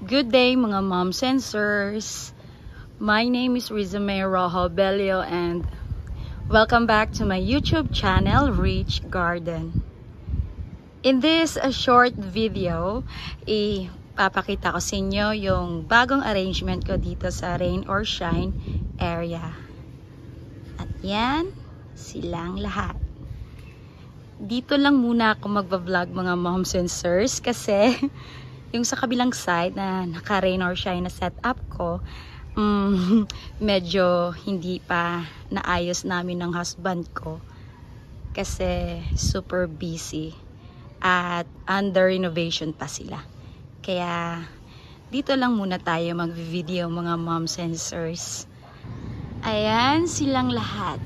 Good day mga mom sensors. My name is Rizame Rojo Belio and welcome back to my YouTube channel, Rich Garden. In this short video, ipapakita ko sa inyo yung bagong arrangement ko dito sa Rain or Shine area. At yan, silang lahat. Dito lang muna ako magbablog mga mom sensors kasi yung sa kabilang side na naka Rain or Shine na setup ko, medyo hindi pa naayos namin ng husband ko kasi super busy at under renovation pa sila. Kaya dito lang muna tayo mag-video mga mom sensors. Ayan silang lahat.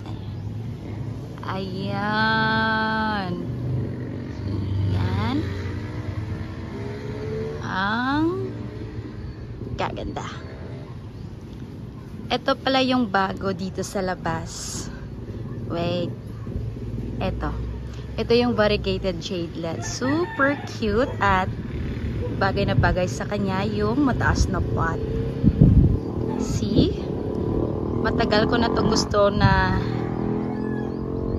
Ayan. Ayan. Ang gaganda. Ito pala yung bago dito sa labas. Wait. Ito yung variegated jadelet. Super cute at bagay na bagay sa kanya yung mataas na pot. See? Matagal ko na itong gusto na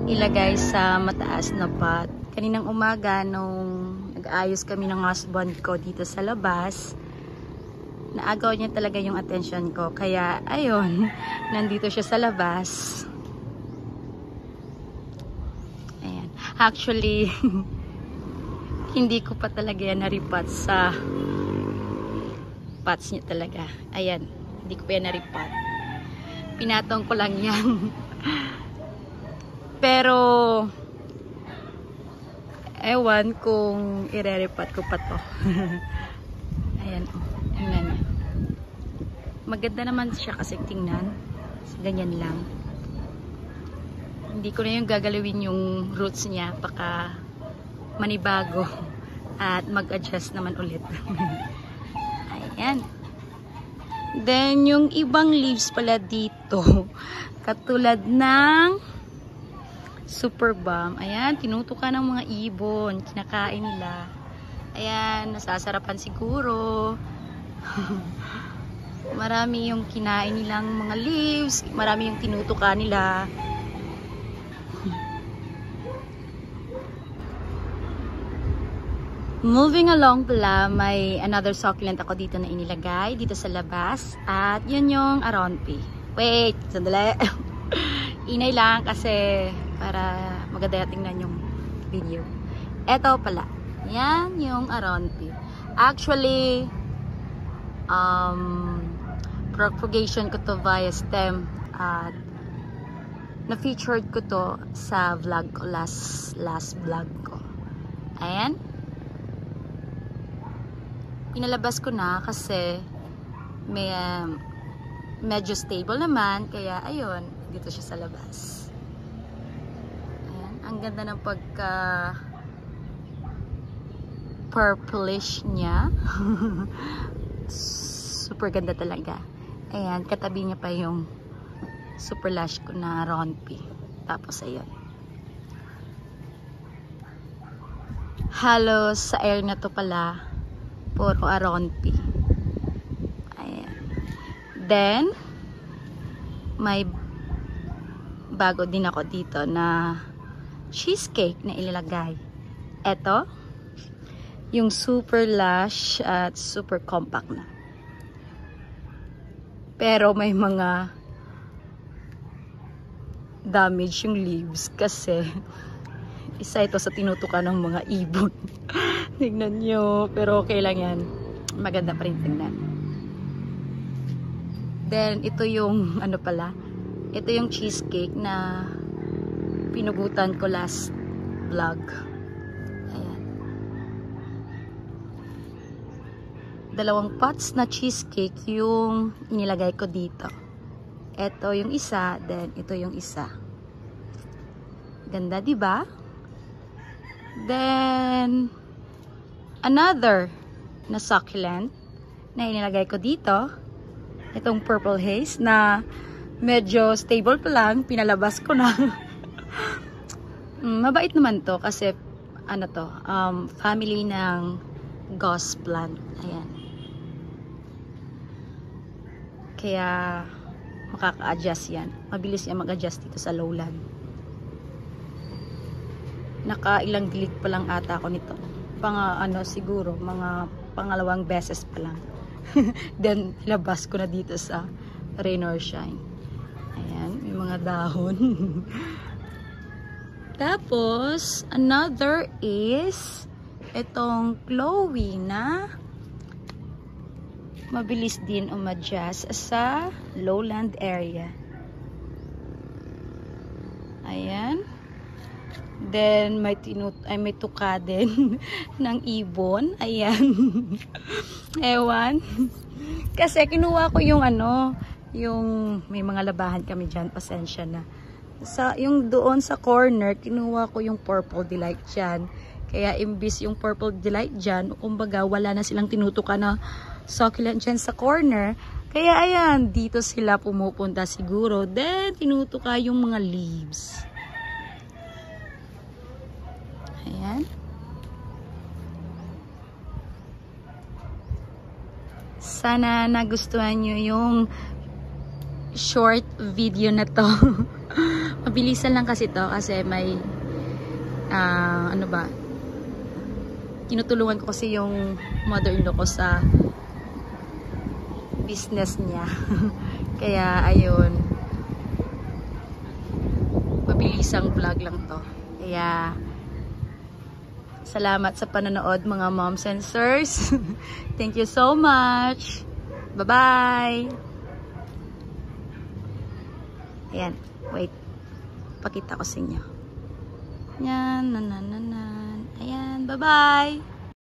ilagay sa mataas na pot. Kaninang umaga nung nag-ayos kami ng husband ko dito sa labas, naagaw niya talaga yung attention ko. Kaya ayun, nandito siya sa labas. Ayan. Actually, hindi ko pa talaga yan naripat sa pots niya talaga. Ayan, hindi ko pa yan naripat. Pinatong ko lang yan. Pero ewan kung ireripat ko pa to. Ayan, tingnan. Maganda naman siya kasi tingnan. Ganyan lang. Hindi ko na yung gagalawin yung roots niya, baka manibago at mag-adjust naman ulit. Ayan. Then yung ibang leaves pala dito, katulad ng super bomb. Ayan, tinutukan ng mga ibon. Kinakain nila. Ayan, nasasarapan siguro. Marami yung kinain nilang mga leaves. Marami yung tinutukan nila. Moving along pala, may another succulent ako dito na inilagay. Dito sa labas. At yun yung aronpi. Wait, sandali. Inay lang kasi para maganda tingnan yung video. Eto pala. Yan yung aronpi. Actually, propagation ko to via stem at na-featured ko to sa vlog ko, last vlog ko. Ayan. Inalabas ko na kasi may medyo stable naman, kaya ayun, dito siya sa labas. Ayan, ang ganda ng pagka purplish niya. Super ganda talaga. Ayan, katabi niya pa yung super lush ko na ronpi. Tapos ayun. Halos sa air na to pala, puro aronpi. Ayan. Then may bago din ako dito na cheesecake na ilalagay. Eto, yung super lush at super compact na. Pero may mga damage yung leaves kasi isa ito sa tinutukan ng mga ibon. Tignan nyo, pero okay lang yan. Maganda pa rin tingnan. Then, ito yung, ano pala, ito yung cheesecake na pinugutan ko last vlog. Ayan. 2 pots na cheesecake yung inilagay ko dito. Ito yung isa, then ito yung isa. Ganda, diba? Then, another na succulent na inilagay ko dito. Itong purple haze na medyo stable pa lang, pinalabas ko na. Mabait naman to kasi ano to, family ng gauze plant. Ayan. Kaya makaka-adjust yan. Mabilis yan mag-adjust dito sa lowland. Nakailang dilig pa lang ata ako nito. Siguro, mga pangalawang beses pa lang. Then, labas ko na dito sa Rain or Shine. Ayan, may mga dahon. Tapos, another is itong Chloe na mabilis din umadjust sa lowland area. Ayan. Then, may tuka din ng ibon. Ayan. Ewan. Kasi kinuha ko yung yung may mga labahan kami dyan. Pasensya na. Yung doon sa corner, kinuha ko yung Purple Delight dyan. Kaya imbis yung Purple Delight dyan, kumbaga wala na silang tinutuka na succulent dyan sa corner. Kaya ayan, dito sila pumupunta siguro. Then, tinutuka yung mga leaves. Ayan. Sana nagustuhan nyo yung short video na to. Mabilisan lang kasi to kasi may tinutulungan ko kasi yung mother-in-law ko sa business niya. Kaya ayun, mabilisang vlog lang to. Kaya salamat sa panonood mga moms and sirs. Thank you so much. Bye-bye. Ayan, wait. Pakita ko sa inyo. Yan, Ayan, bye-bye.